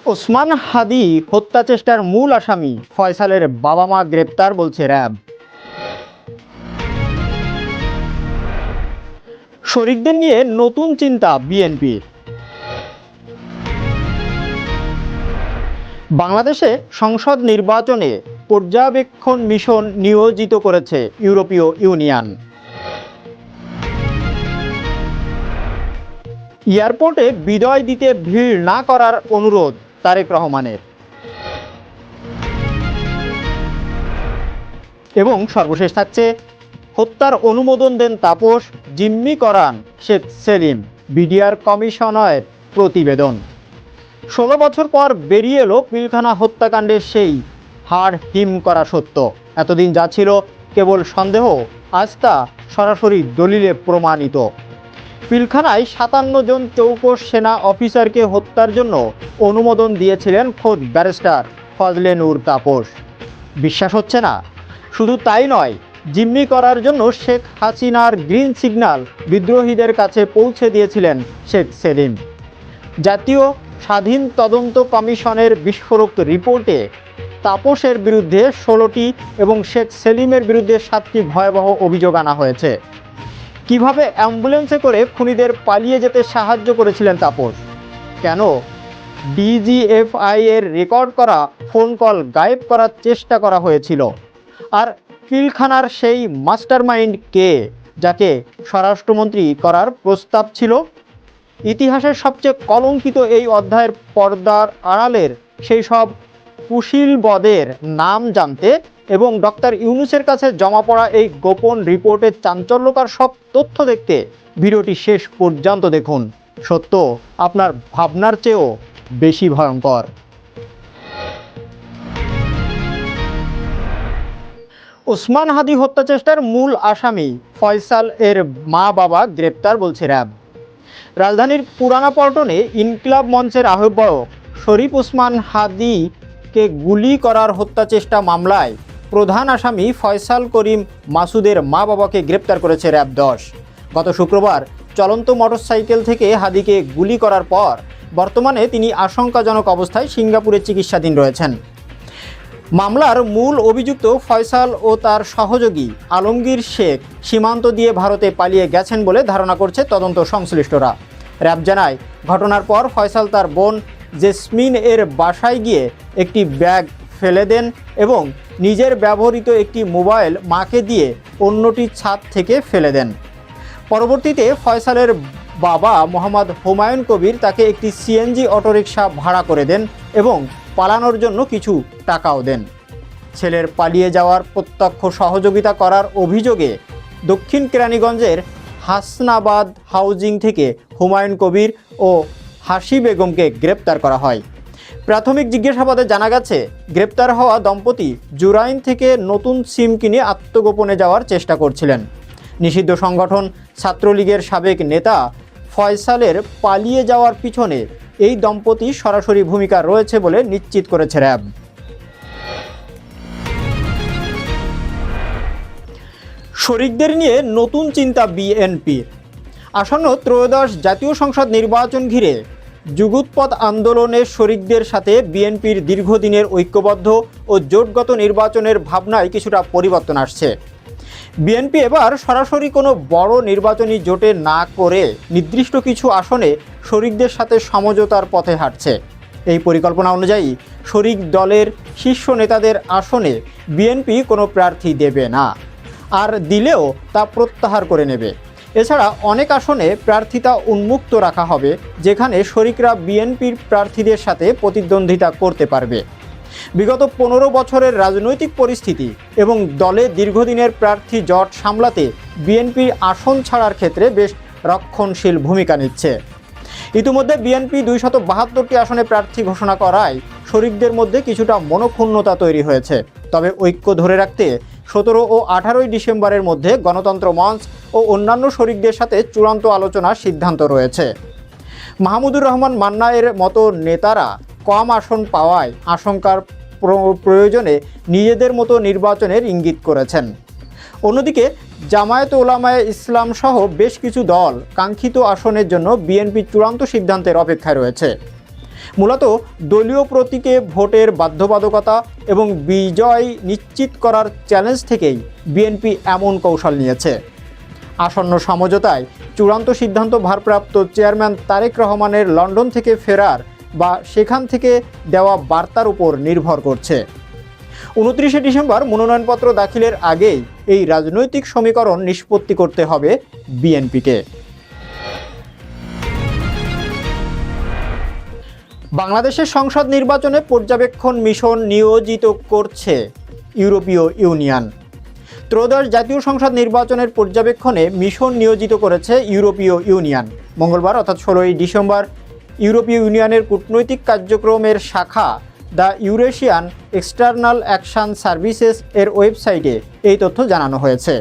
ওসমান হাদি হত্যা চেষ্টার মূল আসামি ফয়সালের বাবা মা গ্রেপ্তার বলছে র্যাব। শরিকদের নিয়ে নতুন চিন্তা বিএনপির। বাংলাদেশে সংসদ নির্বাচনে পর্যবেক্ষণ মিশন নিয়োজিত করেছে ইউরোপীয় ইউনিয়ন। এয়ারপোর্টে বিদায় দিতে ভিড় না করার অনুরোধ তারেক রহমানের। এবং সর্বশেষ থাকছে হত্যার অনুমোদন দেন তাপস, জিম্মি করান শেখ সেলিম, বিডিআর কমিশনের প্রতিবেদন। 16 বছর পর বেরিয়ে এলো পিলখানা হত্যাকাণ্ডের সেই হাড় হিম করা সত্য। এতদিন যা ছিল কেবল সন্দেহ, আজ তা সরাসরি দলিলে প্রমাণিত। পিলখানায় 57 জন চৌকস সেনা অফিসারকে হত্যার জন্য অনুমোদন দিয়েছিলেন খোদ ব্যারিস্টার ফজলে নূর তাপস। বিশ্বাস হচ্ছে না? শুধু তাই নয়, জিম্মি করার জন্য শেখ হাসিনার গ্রিন সিগন্যাল বিদ্রোহীদের কাছে পৌঁছে দিয়েছিলেন শেখ সেলিম। জাতীয় স্বাধীন তদন্ত কমিশনের বিস্ফোরক রিপোর্টে তাপসের বিরুদ্ধে 16টি এবং শেখ সেলিমের বিরুদ্ধে 7টি ভয়াবহ অভিযোগ আনা হয়েছে। কিভাবে অ্যাম্বুলেন্সে করে খুনিদের পালিয়ে যেতে সাহায্য করেছিলেন তাপস? কেন ডিজিএফআই এর রেকর্ড করা ফোন কল গায়েব করার চেষ্টা করা হয়েছিল? আর পিলখানার সেই মাস্টারমাইন্ড কে, যাকে স্বরাষ্ট্রমন্ত্রী করার প্রস্তাব ছিল? ইতিহাসের সবচেয়ে কলঙ্কিত এই অধ্যায়ের পর্দার আড়ালের সেই সব কুশীলবদের নাম জানতে এবং ডক্টর ইউনূসের কাছে জমা পড়া এই গোপন রিপোর্টের চাঞ্চল্যকর সব তথ্য দেখতে ভিডিওটি শেষ পর্যন্ত দেখুন। সত্য আপনার ভাবনার চেয়েও বেশি ভয়ঙ্কর। ওসমান হাদি হত্যা চেষ্টার মূল আসামি ফয়সাল এর মা বাবা গ্রেপ্তার বলছে র্যাব। রাজধানীর পুরানা পল্টনে ইনকিলাব মঞ্চের আহ্বায়ক শরীফ ওসমান হাদিকে গুলি করার হত্যা চেষ্টা মামলায় প্রধান আসামি ফয়সাল করিম মাসুদের মা বাবাকে গ্রেপ্তার করেছে র্যাব 10। গত শুক্রবার চলন্ত মোটরসাইকেল থেকে হাদিকে গুলি করার পর বর্তমানে তিনি আশঙ্কাজনক অবস্থায় সিঙ্গাপুরে চিকিৎসাধীন রয়েছেন। মামলার মূল অভিযুক্ত ফয়সাল ও তার সহযোগী আলমগীর শেখ সীমান্ত দিয়ে ভারতে পালিয়ে গেছেন বলে ধারণা করছে তদন্ত সংশ্লিষ্টরা। র্যাব জানায়, ঘটনার পর ফয়সাল তার বোন জেসমিন এর বাসায় গিয়ে একটি ব্যাগ ফেলে দেন এবং নিজের ব্যবহৃত একটি মোবাইল মাকে দিয়ে অন্যটি ছাদ থেকে ফেলে দেন। পরবর্তীতে ফয়সালের বাবা মোহাম্মদ হুমায়ুন কবির তাকে একটি সিএনজি অটোরিকশা ভাড়া করে দেন এবং পালানোর জন্য কিছু টাকাও দেন। ছেলের পালিয়ে যাওয়ার প্রত্যক্ষ সহযোগিতা করার অভিযোগে দক্ষিণ কেরানীগঞ্জের হাসনাবাদ হাউজিং থেকে হুমায়ুন কবির ও হাসি বেগমকে গ্রেপ্তার করা হয়। প্রাথমিক জিজ্ঞাসাবাদে জানা গেছে, গ্রেপ্তার হওয়া দম্পতি জুরাইন থেকে নতুন সিম কিনে আত্মগোপনে যাওয়ার চেষ্টা করছিলেন। নিষিদ্ধ সংগঠন ছাত্রলীগের সাবেক নেতা ফয়সালের পালিয়ে যাওয়ার পিছনে এই দম্পতি সরাসরি ভূমিকা রয়েছে বলে নিশ্চিত করেছে র্যাব। শরিকদের নিয়ে নতুন চিন্তা বিএনপির। আসন্ন ত্রয়োদশ জাতীয় সংসদ নির্বাচন ঘিরে যুগোৎপদ আন্দোলনের শরিকদের সাথে বিএনপির দীর্ঘদিনের ঐক্যবদ্ধ ও জোটগত নির্বাচনের ভাবনায় কিছুটা পরিবর্তন আসছে। বিএনপি এবার সরাসরি কোনো বড় নির্বাচনী জোটে না করে নির্দিষ্ট কিছু আসনে শরিকদের সাথে সমঝোতার পথে হাঁটছে। এই পরিকল্পনা অনুযায়ী শরিক দলের শীর্ষ নেতাদের আসনে বিএনপি কোনো প্রার্থী দেবে না, আর দিলেও তা প্রত্যাহার করে নেবে। এছাড়া অনেক আসনে প্রার্থিতা উন্মুক্ত রাখা হবে, যেখানে শরিকরা বিএনপির প্রার্থীদের সাথে প্রতিদ্বন্দ্বিতা করতে পারবে। বিগত 15 বছরের রাজনৈতিক পরিস্থিতি এবং দলে দীর্ঘদিনের প্রার্থী জট সামলাতে বিএনপি আসন ছাড়ার ক্ষেত্রে বেশ রক্ষণশীল ভূমিকা নিচ্ছে। ইতিমধ্যে বিএনপি 272টি আসনে প্রার্থী ঘোষণা করায় শরিকদের মধ্যে কিছুটা মনোক্ষুণ্ণতা তৈরি হয়েছে। তবে ঐক্য ধরে রাখতে 17 ও 18 ডিসেম্বরের মধ্যে গণতন্ত্র মঞ্চ ও অন্যান্য শরিকদের সাথে চূড়ান্ত আলোচনার সিদ্ধান্ত রয়েছে। মাহমুদুর রহমান মান্না এর মতো নেতারা কম আসন পাওয়ায় আশঙ্কার প্রয়োজনে নিজেদের মতো নির্বাচনের ইঙ্গিত করেছেন। অন্যদিকে জামায়াতে উলামায়ে ইসলাম সহ বেশ কিছু দল কাঙ্ক্ষিত আসনের জন্য বিএনপির চূড়ান্ত সিদ্ধান্তের অপেক্ষায় রয়েছে। মূলত দলীয় প্রতীকে ভোটের বাধ্যবাধকতা এবং বিজয় নিশ্চিত করার চ্যালেঞ্জ থেকেই বিএনপি এমন কৌশল নিয়েছে। আসন্ন সমঝোতায় চূড়ান্ত সিদ্ধান্ত ভারপ্রাপ্ত চেয়ারম্যান তারেক রহমানের লন্ডন থেকে ফেরার বা সেখান থেকে দেওয়া বার্তার উপর নির্ভর করছে। 29শে ডিসেম্বর মনোনয়নপত্র দাখিলের আগেই এই রাজনৈতিক সমীকরণ নিষ্পত্তি করতে হবে বিএনপিকে। বাংলাদেশের সংসদ নির্বাচনে পর্যবেক্ষণ মিশন নিয়োজিত করছে ইউরোপীয় ইউনিয়ন। ত্রয়োদশ জাতীয় সংসদ নির্বাচনের পর্যবেক্ষণে মিশন নিয়োজিত করেছে ইউরোপীয় ইউনিয়ন। মঙ্গলবার অর্থাৎ 16ই ডিসেম্বর ইউরোপীয় ইউনিয়নের কূটনৈতিক কার্যক্রমের শাখা the Eurasian external action services এর ওয়েবসাইটে এই তথ্য জানানো হয়েছে।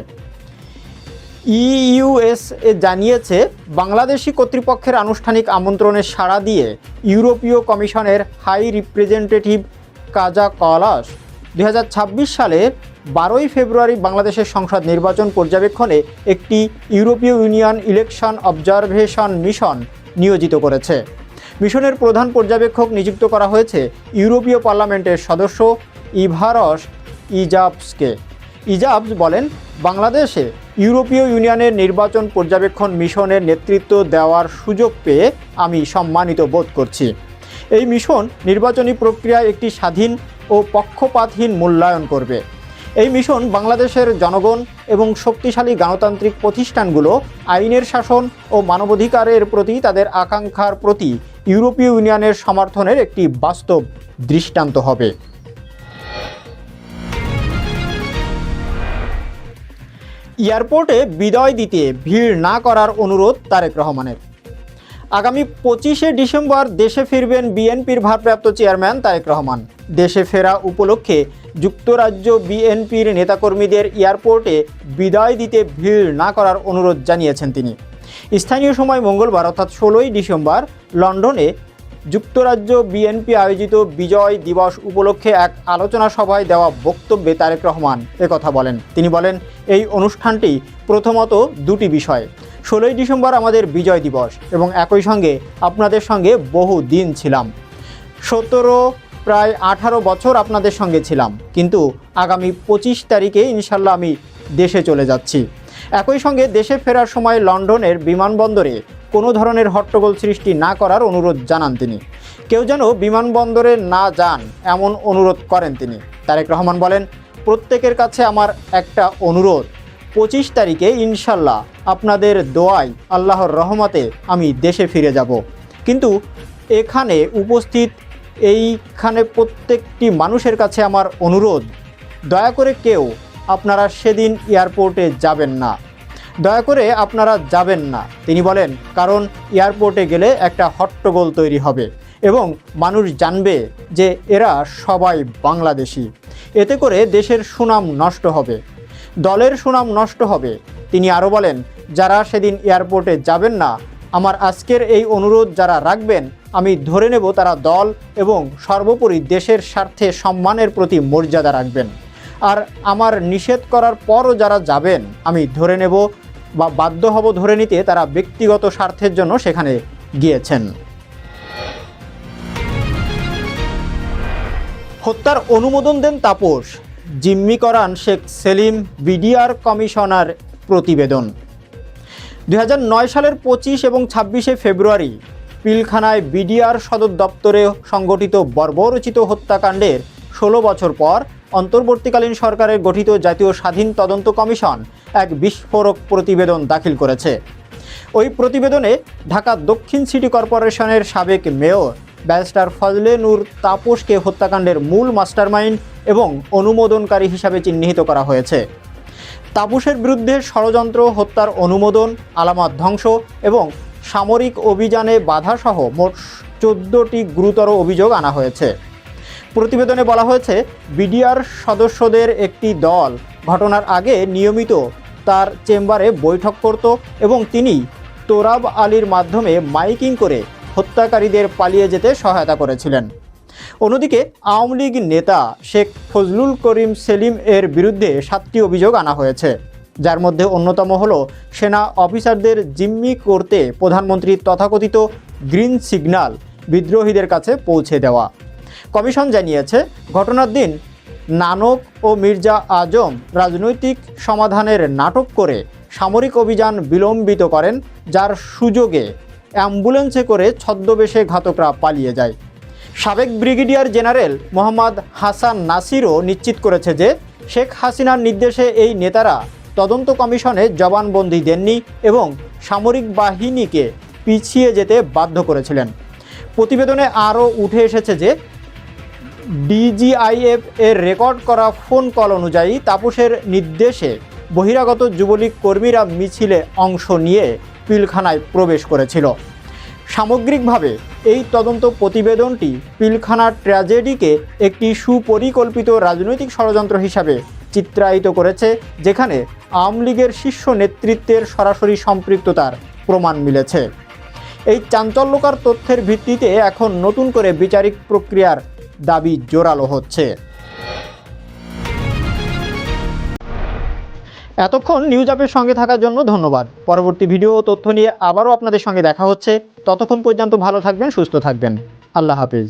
ইইউএসএ জানিয়েছে, বাংলাদেশি কর্তৃপক্ষের আনুষ্ঠানিক আমন্ত্রণে সাড়া দিয়ে ইউরোপীয় কমিশনের হাই রিপ্রেজেন্টেটিভ কাজা কালাস 2026 সালের 12ই ফেব্রুয়ারি বাংলাদেশের সংসদ নির্বাচন পর্যবেক্ষণে একটি ইউরোপীয় ইউনিয়ন ইলেকশন অবজারভেশন মিশন নিয়োজিত করেছে। মিশনের প্রধান পর্যবেক্ষক নিযুক্ত করা হয়েছে ইউরোপীয় পার্লামেন্টের সদস্য ইভারস ইজাবসকে। ইজাবস বলেন, বাংলাদেশে ইউরোপীয় ইউনিয়নের নির্বাচন পর্যবেক্ষণ মিশনের নেতৃত্ব দেওয়ার সুযোগ পেয়ে আমি সম্মানিত বোধ করছি। এই মিশন নির্বাচনী প্রক্রিয়ায় একটি স্বাধীন ও পক্ষপাতহীন মূল্যায়ন করবে। এই মিশন বাংলাদেশের জনগণ এবং শক্তিশালী গণতান্ত্রিক প্রতিষ্ঠানগুলো আইনের শাসন ও মানবাধিকারের প্রতি তাদের আকাঙ্ক্ষার প্রতি ইউরোপীয় ইউনিয়নের সমর্থনের একটি বাস্তব দৃষ্টান্ত হবে। এয়ারপোর্টে বিদায় দিতে ভিড় না করার অনুরোধ তারেক রহমানের। আগামী 25শে ডিসেম্বর দেশে ফিরবেন বিএনপির ভারপ্রাপ্ত চেয়ারম্যান তারেক রহমান। দেশে ফেরা উপলক্ষে যুক্তরাজ্য বিএনপির নেতাকর্মীদের এয়ারপোর্টে বিদায় দিতে ভিড় না করার অনুরোধ জানিয়েছেন তিনি। স্থানীয় সময় মঙ্গলবার অর্থাৎ 16ই ডিসেম্বর লন্ডনে যুক্তরাজ্য বিএনপি আয়োজিত বিজয় দিবস উপলক্ষে এক আলোচনা সভায় দেওয়া বক্তব্যে তারেক রহমান একথা বলেন। তিনি বলেন, এই অনুষ্ঠানটি প্রথমত দুটি বিষয়। 16ই ডিসেম্বর আমাদের বিজয় দিবস এবং একই সঙ্গে আপনাদের সঙ্গে বহু দিন ছিলাম। প্রায় 18 বছর আপনাদের সঙ্গে ছিলাম, কিন্তু আগামী 25 তারিখে ইনশাল্লাহ আমি দেশে চলে যাচ্ছি। একই সঙ্গে দেশে ফেরার সময় লন্ডনের বিমানবন্দরে কোনো ধরনের হট্টগোল সৃষ্টি না করার অনুরোধ জানান তিনি। কেউ যেন বিমানবন্দরে না যান এমন অনুরোধ করেন তিনি। তারেক রহমান বলেন, প্রত্যেকের কাছে আমার একটা অনুরোধ, 25 তারিখে ইনশাল্লাহ আপনাদের দোয়ায় আল্লাহর রহমতে আমি দেশে ফিরে যাব। কিন্তু এখানে উপস্থিত এইখানে প্রত্যেকটি মানুষের কাছে আমার অনুরোধ, দয়া করে কেউ আপনারা সেদিন এয়ারপোর্টে যাবেন না, দয়া করে আপনারা যাবেন না। তিনি বলেন, কারণ এয়ারপোর্টে গেলে একটা হট্টগোল তৈরি হবে এবং মানুষ জানবে যে এরা সবাই বাংলাদেশি। এতে করে দেশের সুনাম নষ্ট হবে, দলের সুনাম নষ্ট হবে। তিনি আরও বলেন, যারা সেদিন এয়ারপোর্টে যাবেন না, আমার আজকের এই অনুরোধ যারা রাখবেন, আমি ধরে নেব তারা দল এবং সর্বোপরি দেশের স্বার্থে সম্মানের প্রতি মর্যাদা রাখবেন। আর আমার নিষেধ করার পরও যারা যাবেন, আমি ধরে নেব বা বাধ্য হব ধরে নিতে তারা ব্যক্তিগত স্বার্থের জন্য সেখানে গিয়েছেন। হত্যার অনুমোদন দেন তাপস, জিম্মি করান শেখ সেলিম, বিডিআর কমিশনার প্রতিবেদন। 2009 সালের 25 এবং 26শে ফেব্রুয়ারি পিলখানায় বিডিআর সদর দপ্তরে সংগঠিত বর্বরোচিত হত্যাকাণ্ডের 16 বছর পর অন্তর্বর্তীকালীন সরকারের গঠিত জাতীয় স্বাধীন তদন্ত কমিশন এক বিস্ফোরক প্রতিবেদন দাখিল করেছে। ওই প্রতিবেদনে ঢাকা দক্ষিণ সিটি কর্পোরেশনের সাবেক মেয়র ব্যারিস্টার ফজলে নূর তাপসকে হত্যাকাণ্ডের মূল মাস্টারমাইন্ড এবং অনুমোদনকারী হিসাবে চিহ্নিত করা হয়েছে। তাপসের বিরুদ্ধে ষড়যন্ত্র, হত্যার অনুমোদন, আলামত ধ্বংস এবং সামরিক অভিযানে বাধাসহ মোট 14টি গুরুতর অভিযোগ আনা হয়েছে। প্রতিবেদনে বলা হয়েছে, বিডিআর সদস্যদের একটি দল ঘটনার আগে নিয়মিত তার চেম্বারে বৈঠক করত এবং তিনি তোরাব আলীর মাধ্যমে মাইকিং করে হত্যাকারীদের পালিয়ে যেতে সহায়তা করেছিলেন। অন্যদিকে আওয়ামী লীগ নেতা শেখ ফজলুল করিম সেলিম এর বিরুদ্ধে 7টি অভিযোগ আনা হয়েছে, যার মধ্যে অন্যতম হল সেনা অফিসারদের জিম্মি করতে প্রধানমন্ত্রীর তথাকথিত গ্রিন সিগন্যাল বিদ্রোহীদের কাছে পৌঁছে দেওয়া। কমিশন জানিয়েছে, ঘটনার দিন নানক ও মির্জা আজম রাজনৈতিক সমাধানের নাটক করে সামরিক অভিযান বিলম্বিত করেন, যার সুযোগে অ্যাম্বুলেন্সে করে ছদ্মবেশে ঘাতকরা পালিয়ে যায়। সাবেক ব্রিগেডিয়ার জেনারেল মোহাম্মদ হাসান নাসিরও নিশ্চিত করেছে যে শেখ হাসিনার নির্দেশে এই নেতারা তদন্ত কমিশনে জবানবন্দি দেননি এবং সামরিক বাহিনীকে পিছিয়ে যেতে বাধ্য করেছিলেন। প্রতিবেদনে আরও উঠে এসেছে যে ডিজিআইএফ এর রেকর্ড করা ফোন কল অনুযায়ী তাপসের নির্দেশে বহিরাগত যুবলীগ কর্মীরা মিছিলে অংশ নিয়ে পিলখানায় প্রবেশ করেছিল। সামগ্রিকভাবে এই তদন্ত প্রতিবেদনটি পিলখানার ট্র্যাজেডিকে একটি সুপরিকল্পিত রাজনৈতিক ষড়যন্ত্র হিসাবে চিত্রায়িত করেছে, যেখানে আওয়ামী লীগের শীর্ষ নেতৃত্বের সরাসরি সম্পৃক্ততার প্রমাণ মিলেছে। এই চাঞ্চল্যকর তথ্যের ভিত্তিতে এখন নতুন করে বিচারিক প্রক্রিয়ার দাবি জোরালো হচ্ছে। এতক্ষণ নিউজ আপের সঙ্গে থাকার জন্য ধন্যবাদ। পরবর্তী ভিডিও ও তথ্য নিয়ে আবারও আপনাদের সঙ্গে দেখা হচ্ছে। ততক্ষণ পর্যন্ত ভালো থাকবেন, সুস্থ থাকবেন। আল্লাহ হাফিজ।